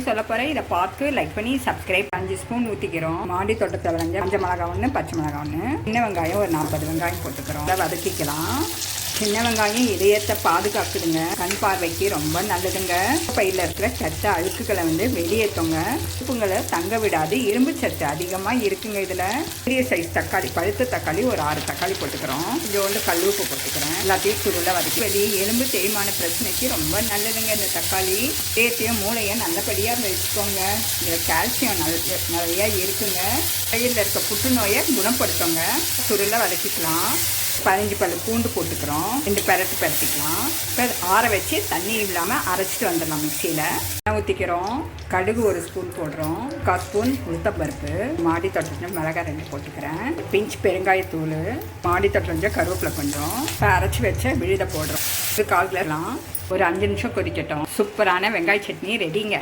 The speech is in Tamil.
சொல்ல போகிறேன். இதை பார்த்து லைக் பண்ணி சப்ஸ்கிரைப் 5 ஸ்பூன் ஊற்றிக்கிறோம். மாடி தோட்டத்தில் விளைஞ்ச மஞ்சள் மிளகா ஒன்று, பச்சை மிளகா ஒன்று, சின்ன வெங்காயம் ஒரு 40 வெங்காயம் போட்டுக்கிறோம். அதை வதக்கிக்கலாம். சின்ன வெங்காயம் இதயத்தை பாதுகாக்குதுங்க. கண் பார்வைக்கு ரொம்ப நல்லதுங்க. பையில் இருக்கிற சத்து அழுக்குகளை வெளியேற்றோங்க. உப்புங்களை தங்க விடாது. இரும்பு சத்து அதிகமாக இருக்குங்க. இதில் பெரிய சைஸ் தக்காளி, பழுத்த தக்காளி ஒரு 6 தக்காளி போட்டுக்கிறோம். கொஞ்சோண்டு கல்லுப்பு போட்டுக்கிறேன். எல்லாத்தையும் சுருளை வதக்கி எலும்பு தேய்மான பிரச்சனைக்கு ரொம்ப நல்லதுங்க. இந்த தக்காளி தேத்தையும் மூளையும் நல்லபடியாக வச்சுக்கோங்க. இதில் கால்சியம் நிறையா இருக்குங்க. கையில் இருக்க புற்றுநோயை குணப்படுத்துங்க. சுருளை வதக்கிக்கலாம். 15 பல் பூண்டு போட்டுக்கிறோம். 2 பெரட்டிக்கலாம். இப்போ ஆற வச்சு தண்ணி இல்லாமல் அரைச்சிட்டு வந்துடலாம். மிக்சியில் ஊற்றிக்கிறோம். கடுகு 1 ஸ்பூன் போடுறோம். 1/4 ஸ்பூன் உளுத்தப்பருப்பு, மாடி தோட்டத்தில் மிளகாய் 2 போட்டுக்கிறேன். பிஞ்ச் பெருங்காயத்தூள், மாடி தோட்டம் கருவேப்பிலை கொஞ்சம். இப்போ அரைச்சி வச்ச விழுதை போடுறோம். இது 1/4 கிலோலாம். ஒரு 5 நிமிஷம் கொதிக்கட்டும். சூப்பரான வெங்காய சட்னி ரெடிங்க.